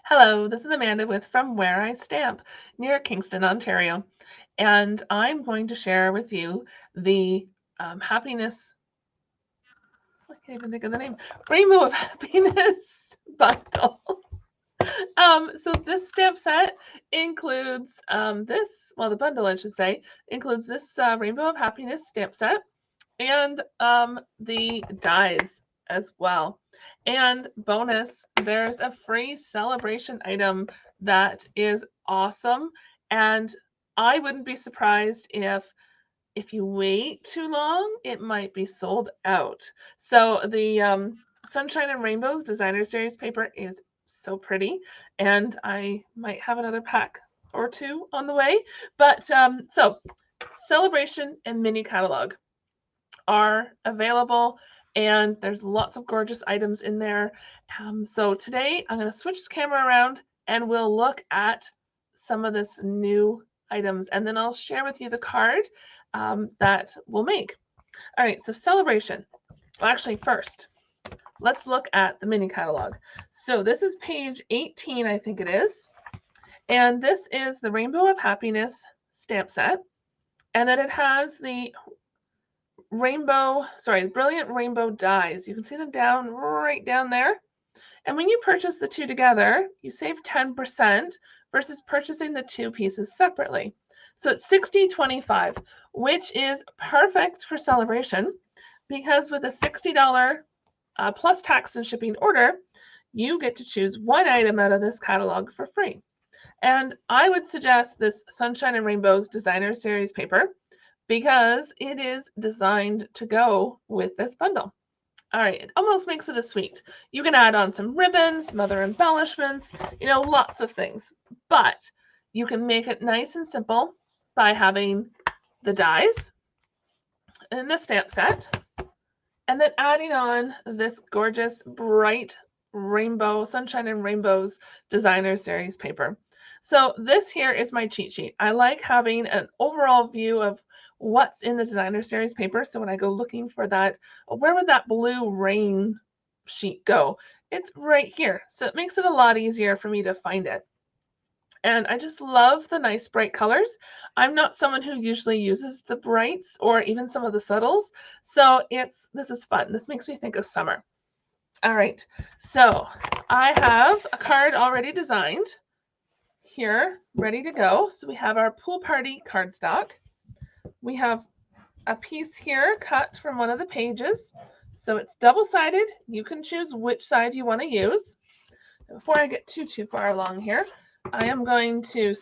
Hello, this is Amanda with From Where I Stamp near Kingston, Ontario. And I'm going to share with you the happiness, I can't even think of the name, Rainbow of Happiness bundle. So this stamp set includes the bundle, I should say, includes this Rainbow of Happiness stamp set and the dies as well. And bonus, there's a free celebration item that is awesome. And I wouldn't be surprised if you wait too long, it might be sold out. So the Sunshine and Rainbows Designer Series paper is so pretty, and I might have another pack or two on the way. But so Celebration and Mini Catalog are available, and there's lots of gorgeous items in there. So today I'm going to switch the camera around and we'll look at some of this new items, and then I'll share with you the card that we'll make. All right, so Celebration. Well, actually, first, let's look at the mini catalog. So this is page 18, I think it is. And this is the Rainbow of Happiness stamp set. And then it has the brilliant rainbow dies. You can see them right down there. And when you purchase the two together, you save 10% versus purchasing the two pieces separately. So it's $60.25, which is perfect for Celebration because with a $60 plus tax and shipping order, you get to choose one item out of this catalog for free. And I would suggest this Sunshine and Rainbows Designer Series paper because it is designed to go with this bundle. All right, it almost makes it a suite. You can add on some ribbons, some other embellishments, lots of things. But you can make it nice and simple by having the dies in the stamp set and then adding on this gorgeous bright rainbow, Sunshine and Rainbows Designer Series paper. So this here is my cheat sheet. I like having an overall view of what's in the Designer Series paper. So when I go looking for that, where would that blue rain sheet go? It's right here. So it makes it a lot easier for me to find it. And I just love the nice bright colors. I'm not someone who usually uses the brights or even some of the subtles. So this is fun. This makes me think of summer. All right, so I have a card already designed here, ready to go. So we have our pool party cardstock. We have a piece here cut from one of the pages. So it's double-sided. You can choose which side you want to use. Before I get too far along here, I am going to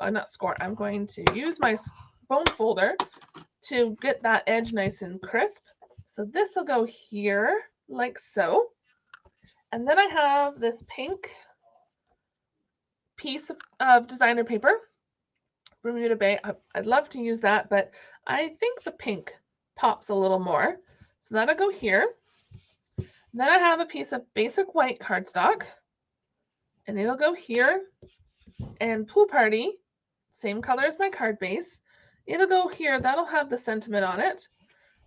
I'm going to use my bone folder to get that edge nice and crisp. So this will go here like so. And then I have this pink piece of designer paper, Bermuda Bay. I'd love to use that, but I think the pink pops a little more. So that'll go here. Then I have a piece of basic white cardstock, and it'll go here. And Pool Party, same color as my card base, it'll go here. That'll have the sentiment on it.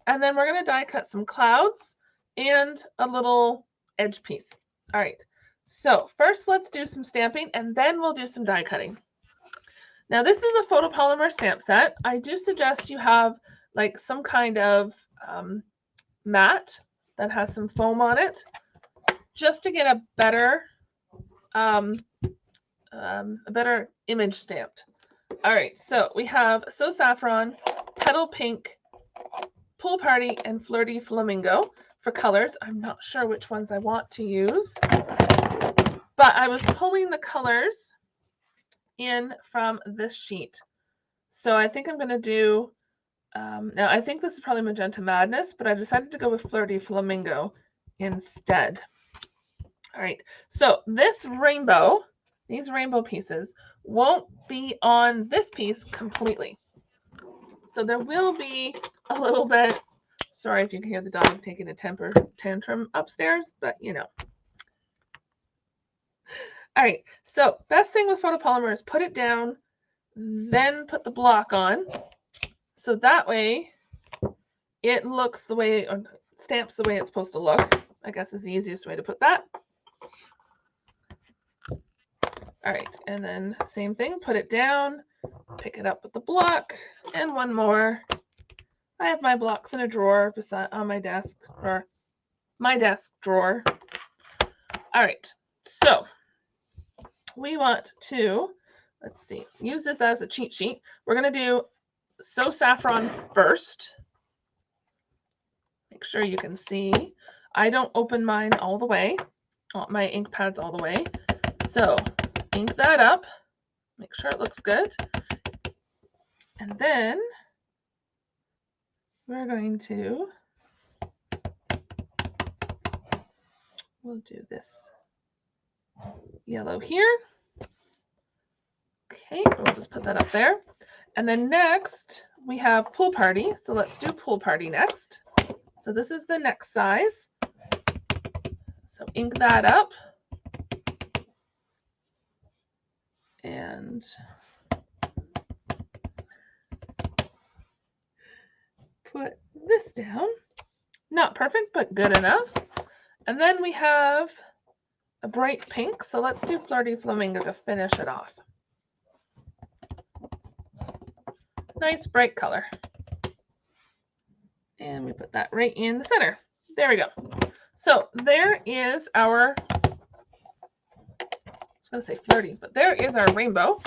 And then we're going to die cut some clouds and a little edge piece. All right, so first let's do some stamping and then we'll do some die cutting. Now this is a photopolymer stamp set. I do suggest you have like some kind of mat that has some foam on it just to get a better image stamped. All right, so we have So Saffron, Petal Pink, Pool Party, and Flirty Flamingo for colors. I'm not sure which ones I want to use, but I was pulling the colors in from this sheet. So I think I'm going to do, now I think this is probably Magenta Madness, but I decided to go with Flirty Flamingo instead. All right, so these rainbow pieces won't be on this piece completely. So there will be a little bit, sorry if you can hear the dog taking a temper tantrum upstairs, but All right, so best thing with photopolymer is put it down, then put the block on. So that way it looks the way, or stamps the way it's supposed to look, I guess is the easiest way to put that. All right, and then same thing, put it down, pick it up with the block, and one more. I have my blocks in a drawer beside on my desk, or my desk drawer. All right, so we want to, let's see, use this as a cheat sheet. We're going to do Sew Saffron first. Make sure you can see. I don't open mine all the way, my ink pads all the way. So ink that up, make sure it looks good. And then we're going to, we'll do this yellow here. Okay, we'll just put that up there. And then next we have Pool Party. So let's do Pool Party next. So this is the next size. So ink that up. And put this down. Not perfect, but good enough. And then we have a bright pink. So let's do Flirty Flamingo to finish it off. Nice bright color. And we put that right in the center. There we go. So there is our, I was going to say flirty, but there is our rainbow.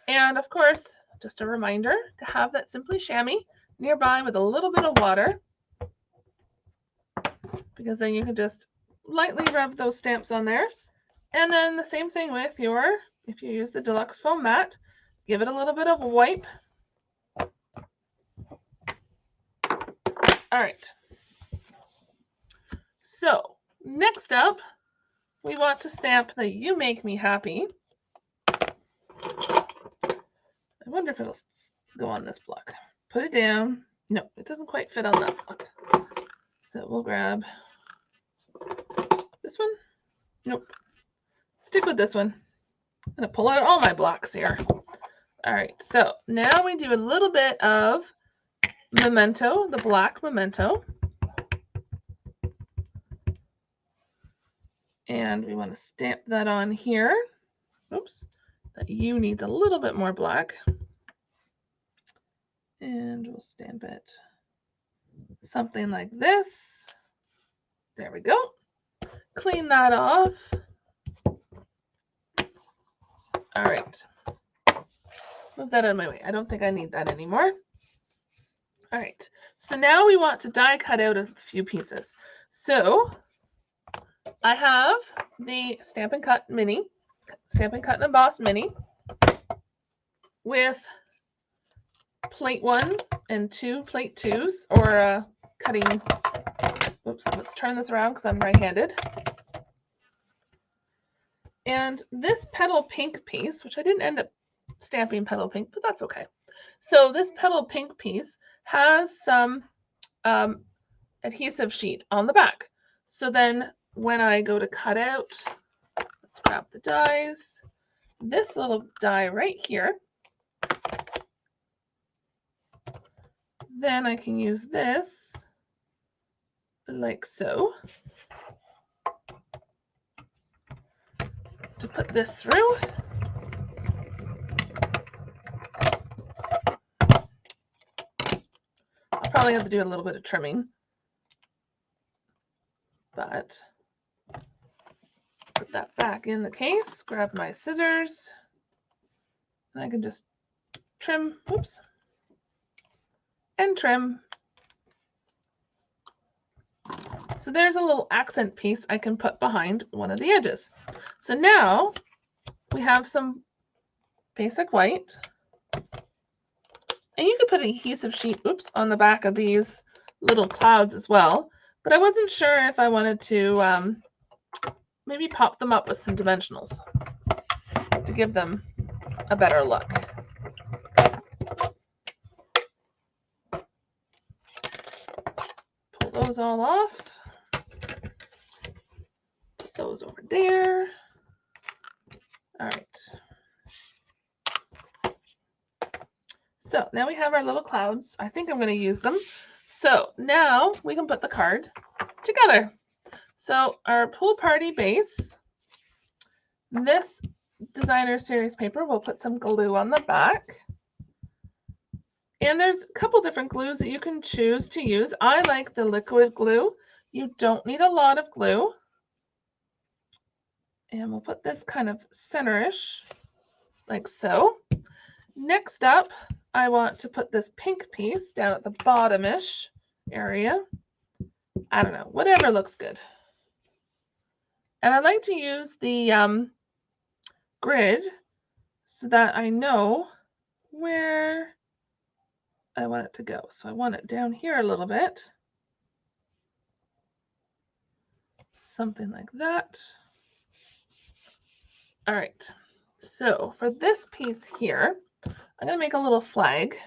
And of course, just a reminder to have that Simply Chamois nearby with a little bit of water, because then you can just lightly rub those stamps on there. And then the same thing with your, if you use the Deluxe Foam Mat, give it a little bit of a wipe. All right. So next up, we want to stamp the You Make Me Happy. I wonder if it'll go on this block. Put it down. No, it doesn't quite fit on that block. So we'll grab this one. Nope. Stick with this one. I'm going to pull out all my blocks here. All right, so now we do a little bit of Memento, the black Memento. And we want to stamp that on here. Oops, that U needs a little bit more black. And we'll stamp it something like this. There we go. Clean that off. All right. Move that out of my way. I don't think I need that anymore. All right. So now we want to die cut out a few pieces. So I have the Stampin' Cut Mini, Stampin' Cut and Emboss Mini with plate 1 and 2 plate 2s, or cutting, oops, let's turn this around because I'm right-handed. And this petal pink piece, which I didn't end up stamping petal pink, but that's okay. So this petal pink piece has some adhesive sheet on the back. So then when I go to cut out, let's grab the dies, this little die right here, then I can use this like so to put this through. I'll probably have to do a little bit of trimming, but put that back in the case, grab my scissors, and I can just trim, whoops, and trim. So there's a little accent piece I can put behind one of the edges. So now we have some basic white, and you could put an adhesive sheet, oops, on the back of these little clouds as well, but I wasn't sure if I wanted to maybe pop them up with some dimensionals to give them a better look. Pull those all off. Put those over there. All right. So now we have our little clouds. I think I'm going to use them. So now we can put the card together. So our Pool Party base, this designer series paper, we'll put some glue on the back. And there's a couple different glues that you can choose to use. I like the liquid glue. You don't need a lot of glue. And we'll put this kind of center-ish, like so. Next up, I want to put this pink piece down at the bottom-ish area. I don't know, whatever looks good. And I like to use the grid so that I know where I want it to go. So I want it down here a little bit. Something like that. All right, so for this piece here, I'm gonna make a little flag.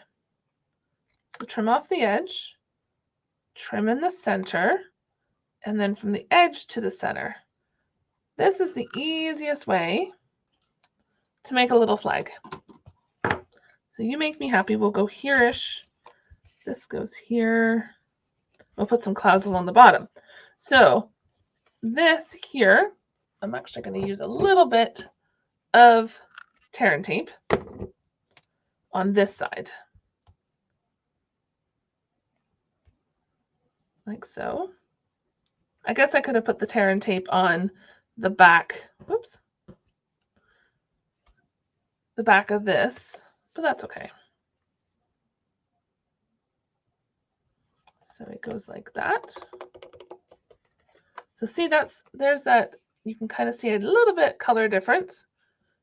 So trim off the edge, trim in the center, and then from the edge to the center. This is the easiest way to make a little flag. So you make me happy. We'll go here-ish. This goes here. We'll put some clouds along the bottom. So this here, I'm actually going to use a little bit of tear and tape on this side. Like so. I guess I could have put the tear and tape on the back, whoops, the back of this, but that's okay. So it goes like that. So see, there's that, you can kind of see a little bit color difference.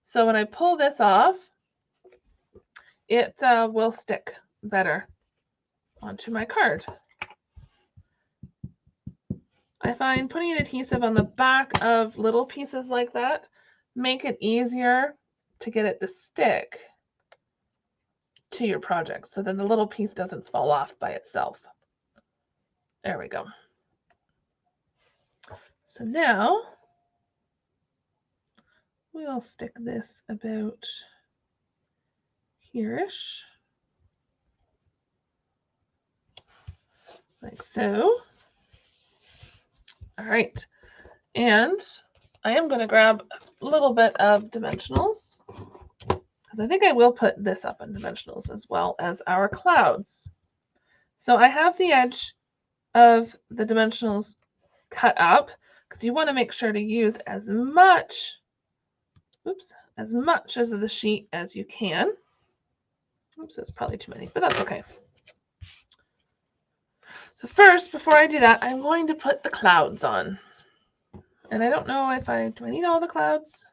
So when I pull this off, it will stick better onto my card. I find putting an adhesive on the back of little pieces like that make it easier to get it to stick to your project, so then the little piece doesn't fall off by itself. There we go. So now we'll stick this about here-ish, like so. All right, and I am going to grab a little bit of dimensionals, because I think I will put this up in dimensionals as well as our clouds. So I have the edge of the dimensionals cut up, because you want to make sure to use as much, oops, as much as of the sheet as you can. Oops, that's probably too many, but that's okay. So first, before I do that, I'm going to put the clouds on. And I don't know if do I need all the clouds?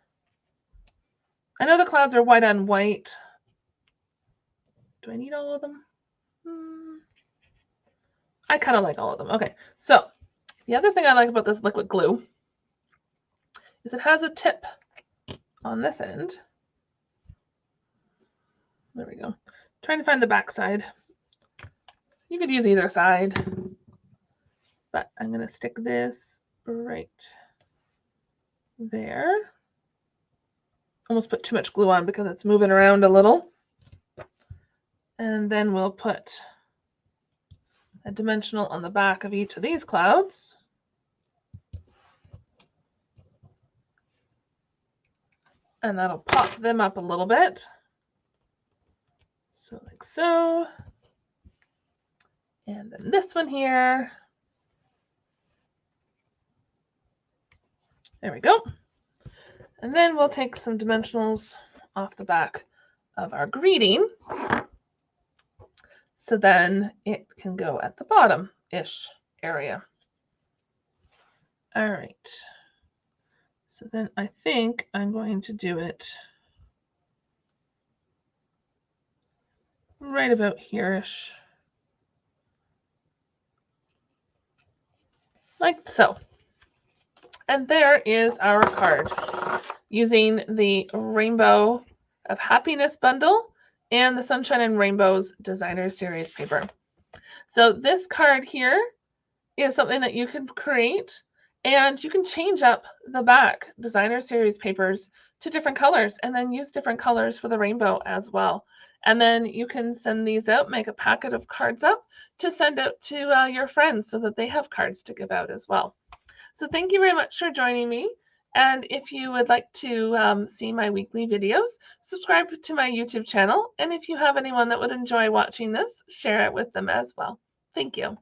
I know the clouds are white on white. Do I need all of them? I kind of like all of them. Okay, so the other thing I like about this liquid glue is it has a tip on this end. There we go. Trying to find the back side. You could use either side, but I'm going to stick this right there. Almost put too much glue on because it's moving around a little. And then we'll put a dimensional on the back of each of these clouds. And that'll pop them up a little bit. So like so. And then this one here. There we go. And then we'll take some dimensionals off the back of our greeting. So then it can go at the bottom-ish area. All right. So then I think I'm going to do it right about here-ish. Like so. And there is our card using the Rainbow of Happiness bundle and the Sunshine and Rainbows Designer Series paper. So this card here is something that you can create, and you can change up the back Designer Series papers to different colors and then use different colors for the rainbow as well. And then you can send these out, make a packet of cards up to send out to your friends so that they have cards to give out as well. So thank you very much for joining me. And if you would like to see my weekly videos, subscribe to my YouTube channel. And if you have anyone that would enjoy watching this, share it with them as well. Thank you.